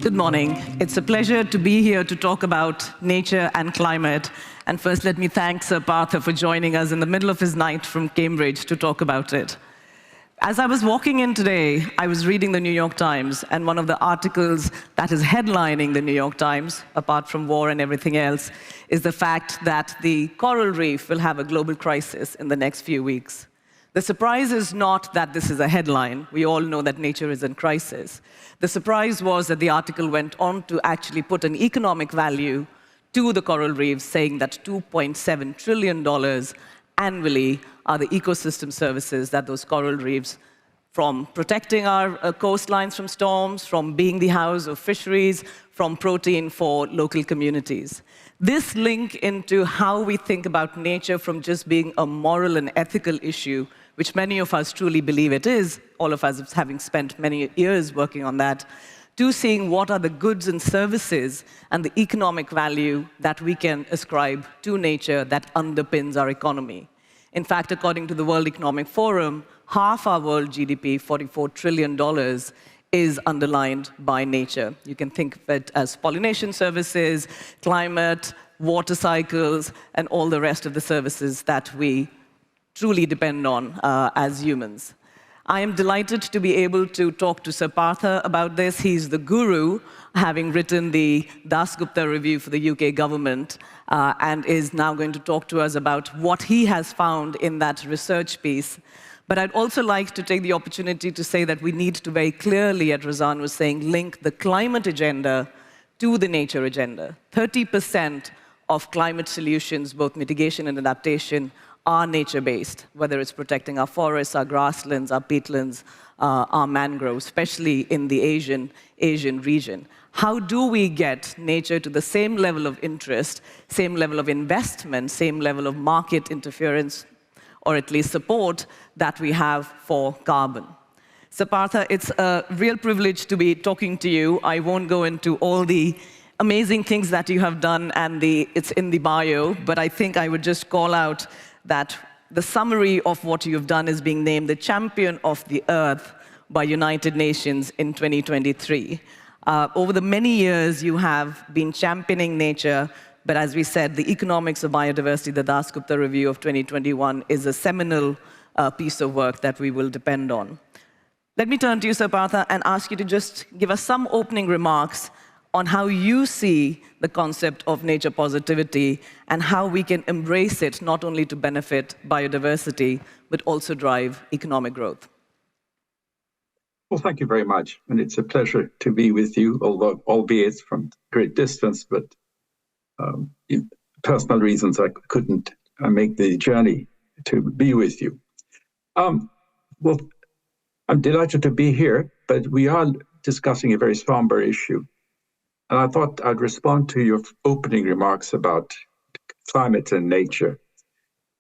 Good morning. It's a pleasure to be here to talk about nature and climate. And first, let me thank Sir Partha for joining us in the middle of his night from Cambridge to talk about it. As I was walking in today, I was reading the New York Times, and one of the articles that is headlining the New York Times, apart from war and everything else, is the fact that the coral reef will have a global crisis in the next few weeks. The surprise is not that this is a headline. We all know that nature is in crisis. The surprise was that the article went on to actually put an economic value to the coral reefs, saying that $2.7 trillion annually are the ecosystem services that those coral reefs, from protecting our coastlines from storms, from being the house of fisheries, from protein for local communities. This link into how we think about nature from just being a moral and ethical issue, which many of us truly believe it is, all of us having spent many years working on that, to seeing what are the goods and services and the economic value that we can ascribe to nature that underpins our economy. In fact, according to the World Economic Forum, half our world GDP, $44 trillion, is underlined by nature. You can think of it as pollination services, climate, water cycles, and all the rest of the services that we truly depend on as humans. I am delighted to be able to talk to Sir Partha about this. He's the guru, having written the Dasgupta Review for the UK government, and is now going to talk to us about what he has found in that research piece. But I'd also like to take the opportunity to say that we need to very clearly, as Razan was saying, link the climate agenda to the nature agenda. 30% of climate solutions, both mitigation and adaptation, are nature-based, whether it's protecting our forests, our grasslands, our peatlands, our mangroves, especially in the Asian region. How do we get nature to the same level of interest, same level of investment, same level of market interference, or at least support that we have for carbon? Sir Partha, it's a real privilege to be talking to you. I won't go into all the amazing things that you have done, and it's in the bio, but I think I would just call out that the summary of what you've done is being named the Champion of the Earth by United Nations in 2023. Over the many years, you have been championing nature, but as we said, the economics of biodiversity, the Dasgupta Review of 2021, is a seminal piece of work that we will depend on. Let me turn to you, Sir Partha, and ask you to just give us some opening remarks on how you see the concept of nature positivity and how we can embrace it not only to benefit biodiversity, but also drive economic growth. Well, thank you very much. And it's a pleasure to be with you, although albeit from great distance, but in personal reasons, I couldn't make the journey to be with you. Well, I'm delighted to be here, but we are discussing a very somber issue. And I thought I'd respond to your opening remarks about climate and nature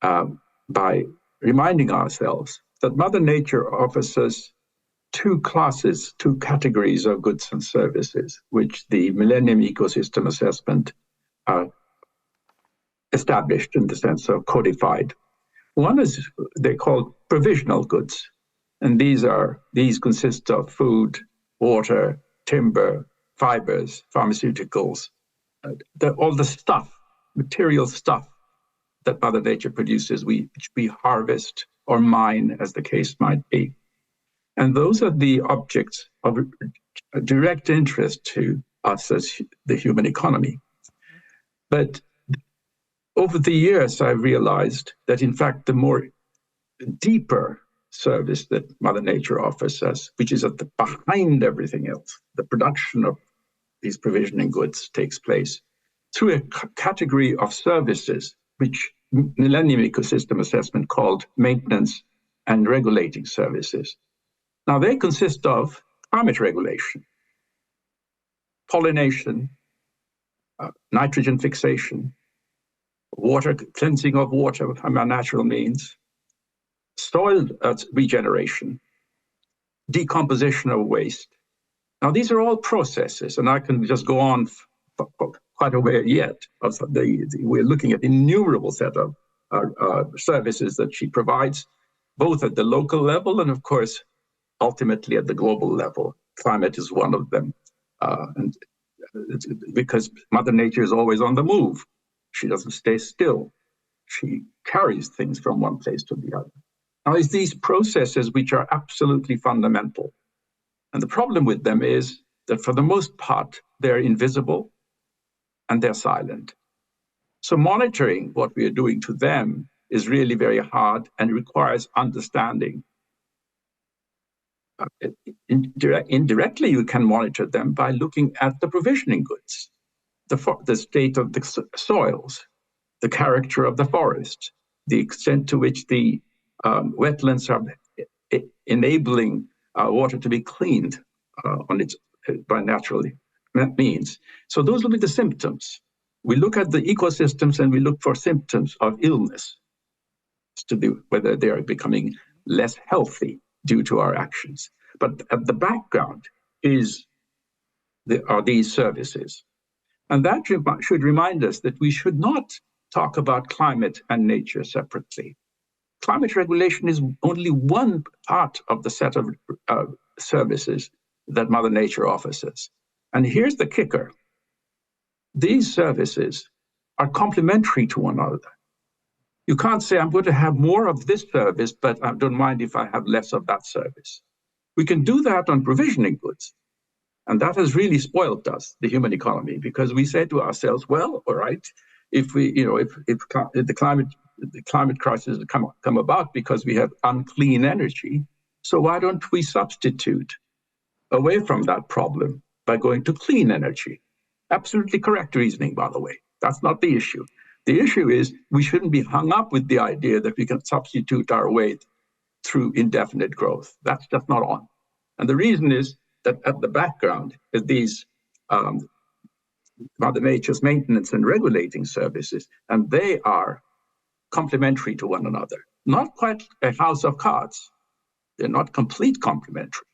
by reminding ourselves that Mother Nature offers us two categories of goods and services, which the Millennium Ecosystem Assessment established in the sense of codified. One is they're called provisional goods, and these consist of food, water, timber, fibers, pharmaceuticals, all the stuff, material stuff that Mother Nature produces, which we harvest or mine, as the case might be. And those are the objects of direct interest to us as the human economy. But over the years, I realized that, in fact, the more deeper service that Mother Nature offers us, which is behind everything else, the production of these provisioning goods takes place through a category of services, which Millennium Ecosystem Assessment called maintenance and regulating services. Now, they consist of climate regulation, pollination, nitrogen fixation, cleansing of water from our natural means, soil regeneration, decomposition of waste. Now, these are all processes, and I can just go on for quite a way yet. We're looking at innumerable set of services that she provides, both at the local level and, of course, ultimately at the global level. Climate is one of them. and because Mother Nature is always on the move. She doesn't stay still. She carries things from one place to the other. Now, it's these processes which are absolutely fundamental. And the problem with them is that for the most part, they're invisible and they're silent. So monitoring what we are doing to them is really very hard and requires understanding. Indirectly, you can monitor them by looking at the provisioning goods, the state of the soils, the character of the forest, the extent to which the wetlands are enabling water to be cleaned by natural means. So those will be the symptoms. We look at the ecosystems and we look for symptoms of illness, to be whether they are becoming less healthy due to our actions. But at the background are these services. And that should remind us that we should not talk about climate and nature separately. Climate regulation is only one part of the set of services that Mother Nature offers us. And here's the kicker. These services are complementary to one another. You can't say, I'm going to have more of this service, but I don't mind if I have less of that service. We can do that on provisioning goods. And that has really spoiled us, the human economy, because we say to ourselves, well, all right, if the climate crisis has come about because we have unclean energy, so why don't we substitute away from that problem by going to clean energy? Absolutely correct reasoning, by the way. That's not the issue. The issue is we shouldn't be hung up with the idea that we can substitute our way through indefinite growth. That's just not on. And the reason is that at the background is these Mother Nature's maintenance and regulating services, and they are complementary to one another. Not quite a house of cards. They're not complete complementary.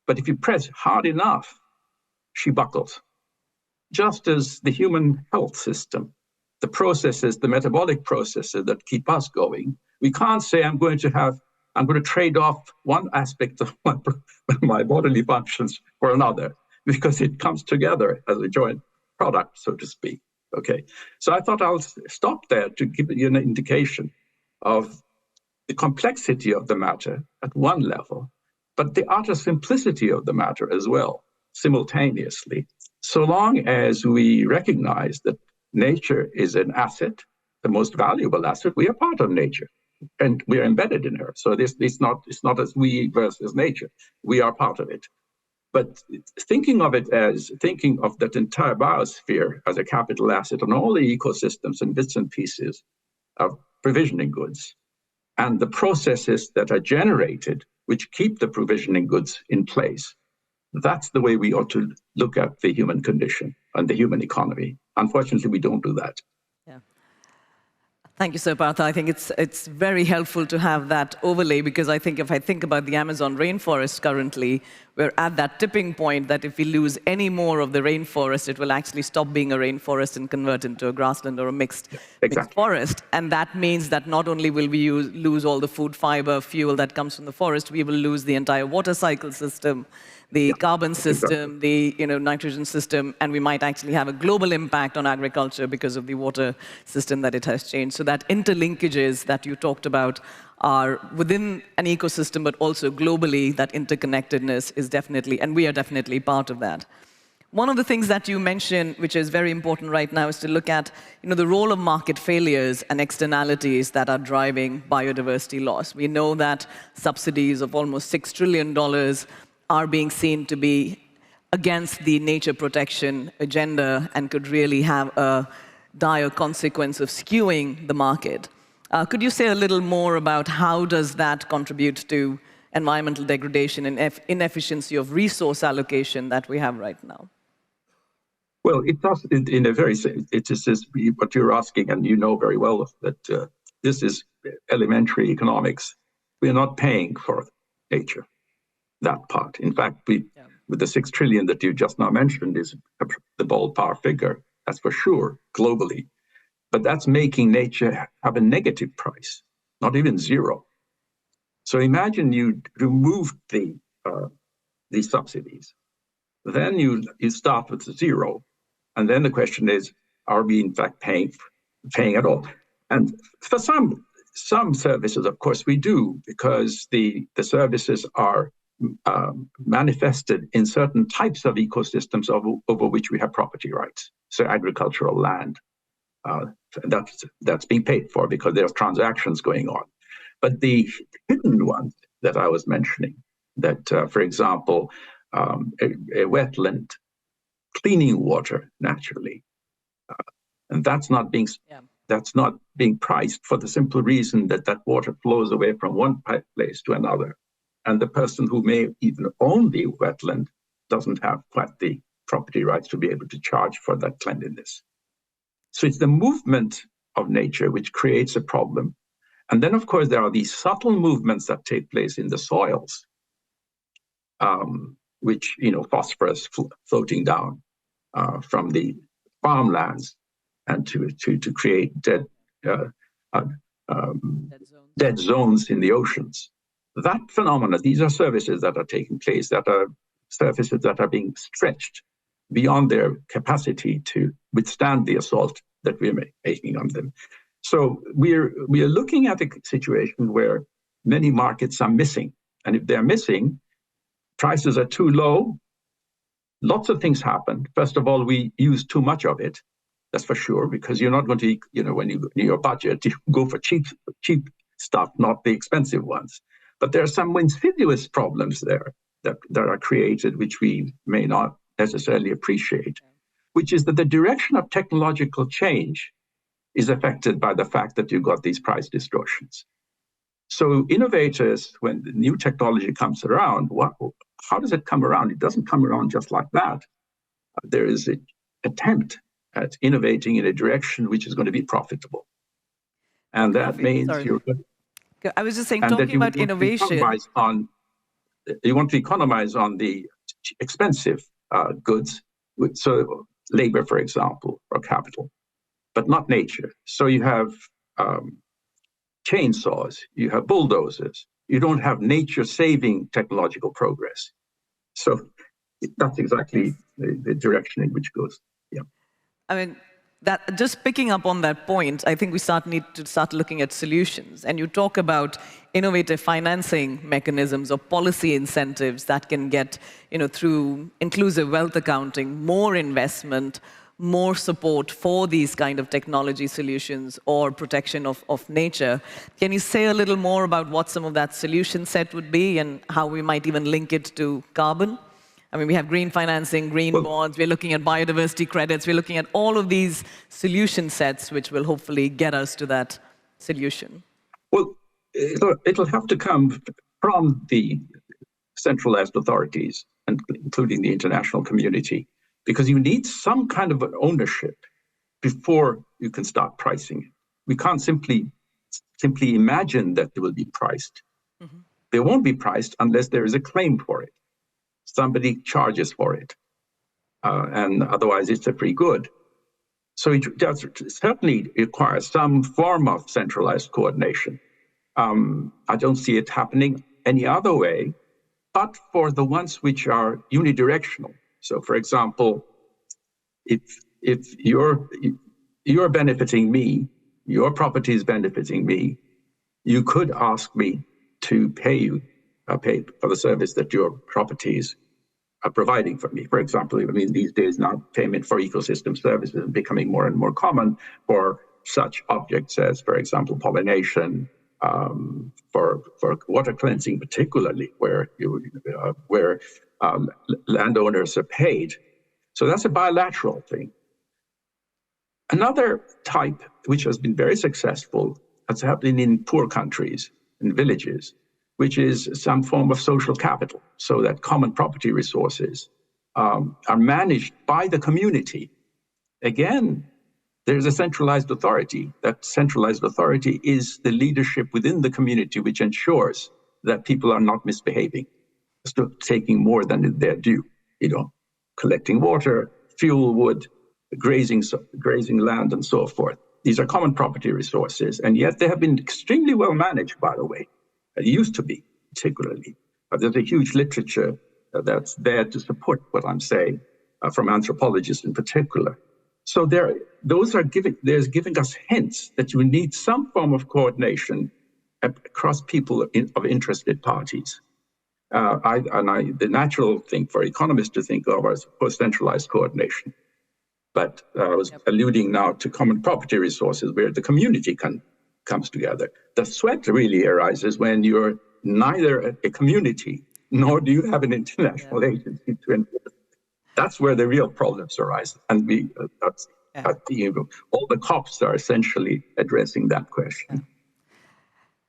But if you press hard enough, she buckles. Just as the human health system, the processes, the metabolic processes that keep us going, we can't say I'm going to trade off one aspect of my bodily functions for another, because it comes together as a joint product, so to speak. Okay, so I thought I'll stop there to give you an indication of the complexity of the matter at one level, but the utter simplicity of the matter as well, simultaneously, so long as we recognize that nature is an asset, the most valuable asset. We are part of nature, and we are embedded in her. So it's not as we versus nature. We are part of it. But thinking of that entire biosphere as a capital asset on all the ecosystems and bits and pieces of provisioning goods and the processes that are generated which keep the provisioning goods in place, that's the way we ought to look at the human condition and the human economy. Unfortunately, we don't do that. Yeah. Thank you, Sir Partha. I think it's very helpful to have that overlay, because I think if I think about the Amazon rainforest currently, we're at that tipping point that if we lose any more of the rainforest, it will actually stop being a rainforest and convert into a grassland or a mixed forest. And that means that not only will we lose all the food, fiber, fuel that comes from the forest, we will lose the entire water cycle system, the carbon system, the nitrogen system, and we might actually have a global impact on agriculture because of the water system that it has changed. So that interlinkages that you talked about are within an ecosystem, but also globally, that interconnectedness is definitely, and we are definitely part of that. One of the things that you mentioned, which is very important right now, is to look at the role of market failures and externalities that are driving biodiversity loss. We know that subsidies of almost $6 trillion are being seen to be against the nature protection agenda and could really have a dire consequence of skewing the market. Could you say a little more about how does that contribute to environmental degradation and inefficiency of resource allocation that we have right now? Well, it does in a very, it is what you're asking, and you know very well that this is elementary economics. We are not paying for nature, that part. In fact, with the 6 trillion that you just now mentioned is the ballpark figure, that's for sure, globally. But that's making nature have a negative price, not even zero. So imagine you removed these subsidies. then you start with zero. And then the question is, are we in fact paying at all? And for some services, of course, we do, because the services are manifested in certain types of ecosystems over which we have property rights. So agricultural land, that's being paid for because there's transactions going on. But the hidden ones that I was mentioning, that, for example, a wetland cleaning water naturally, and that's not being priced for the simple reason that that water flows away from one place to another, and the person who may even own the wetland doesn't have quite the property rights to be able to charge for that cleanliness. So it's the movement of nature which creates a problem. And then, of course, there are these subtle movements that take place in the soils, which, phosphorus floating down from the farmlands and to create dead zones in the oceans. That phenomena, these are services that are taking place, that are services that are being stretched beyond their capacity to withstand the assault that we're making on them. So we are looking at a situation where many markets are missing. And if they're missing, prices are too low, lots of things happen. First of all, we use too much of it. That's for sure, because you're not going to, when you in your budget, you go for cheap stuff, not the expensive ones. But there are some insidious problems there that are created, which we may not necessarily appreciate, which is that the direction of technological change is affected by the fact that you've got these price distortions. So innovators, when the new technology comes around, how does it come around? It doesn't come around just like that. There is an attempt at innovating in a direction which is going to be profitable. And that means I was just saying, talking about innovation. You want to economize on the expensive goods, so labor, for example, or capital, but not nature. So you have chainsaws, you have bulldozers. You don't have nature-saving technological progress. So that's exactly the direction in which it goes. Yeah. I mean, that just picking up on that point, I think we need to start looking at solutions. And you talk about innovative financing mechanisms or policy incentives that can get, through inclusive wealth accounting, more investment, more support for these kind of technology solutions or protection of nature. Can you say a little more about what some of that solution set would be and how we might even link it to carbon? I mean, we have green financing, green bonds, we're looking at biodiversity credits, we're looking at all of these solution sets which will hopefully get us to that solution. Well, it'll have to come from the centralized authorities, including the international community, because you need some kind of an ownership before you can start pricing it. We can't simply imagine that they will be priced. Mm-hmm. They won't be priced unless there is a claim for it. Somebody charges for it, and otherwise it's a free good. So it does certainly require some form of centralized coordination. I don't see it happening any other way, but for the ones which are unidirectional. So, for example, if you're benefiting me, your property is benefiting me, you could ask me to pay for the service that your properties are providing for me. For example, these days now payment for ecosystem services is becoming more and more common for such objects as, for example, pollination, for water cleansing, particularly where landowners are paid. So that's a bilateral thing. Another type which has been very successful has happened in poor countries, in villages, which is some form of social capital, so that common property resources are managed by the community. Again, there's a centralized authority. That centralized authority is the leadership within the community which ensures that people are not misbehaving, taking more than their due, collecting water, fuel, wood, grazing land, and so forth. These are common property resources, and yet they have been extremely well managed, by the way. It used to be, particularly. There's a huge literature that's there to support what I'm saying, from anthropologists in particular. So there's giving us hints that you need some form of coordination across people of interested parties. The natural thing for economists to think of is, of course, centralized coordination. But I was alluding now to common property resources where the community comes together. The sweat really arises when you're neither a community nor do you have an international agency to enforce. That's where the real problems arise. And all the COPs are essentially addressing that question. Yeah.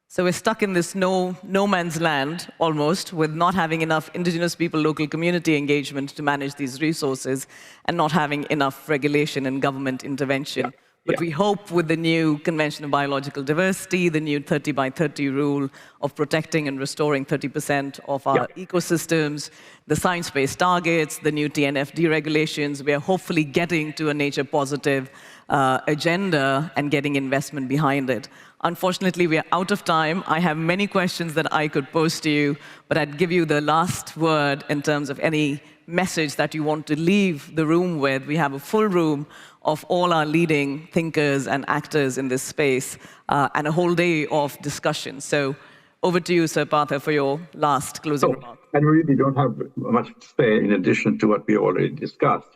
So we're stuck in this no man's land, almost, with not having enough indigenous people, local community engagement to manage these resources, and not having enough regulation and government intervention. Yeah. But we hope with the new Convention of Biological Diversity, the new 30 by 30 rule of protecting and restoring 30% of our ecosystems, the science-based targets, the new TNFD regulations, we are hopefully getting to a nature-positive agenda and getting investment behind it. Unfortunately, we are out of time. I have many questions that I could pose to you, but I'd give you the last word in terms of any message that you want to leave the room with. We have a full room of all our leading thinkers and actors in this space, and a whole day of discussion. So over to you, Sir Partha, for your last closing remark. I really don't have much to say in addition to what we already discussed.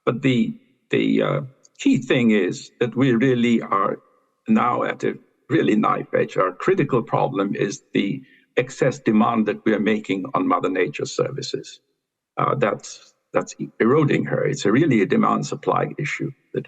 But the key thing is that we really are now at a really knife edge. Our critical problem is the excess demand that we are making on Mother Nature's services. That's eroding her. It's really a demand-supply issue that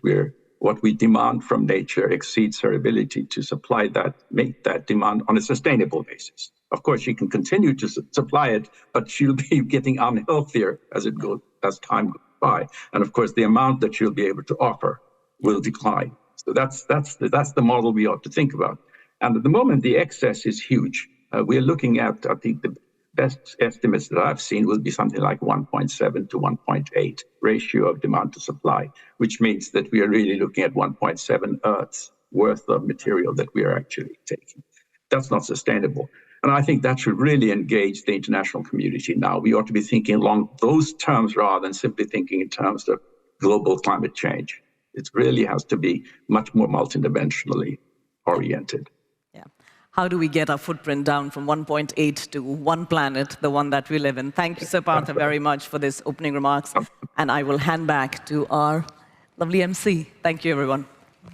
what we demand from nature exceeds her ability to supply that, make that demand on a sustainable basis. Of course, she can continue to supply it, but she'll be getting unhealthier as time goes by. And of course, the amount that she'll be able to offer will decline. So that's the model we ought to think about. And at the moment, the excess is huge. We're looking at, I think, the best estimates that I've seen will be something like 1.7 to 1.8 ratio of demand to supply, which means that we are really looking at 1.7 Earths worth of material that we are actually taking. That's not sustainable. And I think that should really engage the international community now. We ought to be thinking along those terms rather than simply thinking in terms of global climate change. It really has to be much more multidimensionally oriented. Yeah. How do we get our footprint down from 1.8 to one planet, the one that we live in? Thank you, Sir Partha, very much for this opening remarks. And I will hand back to our lovely MC. Thank you, everyone.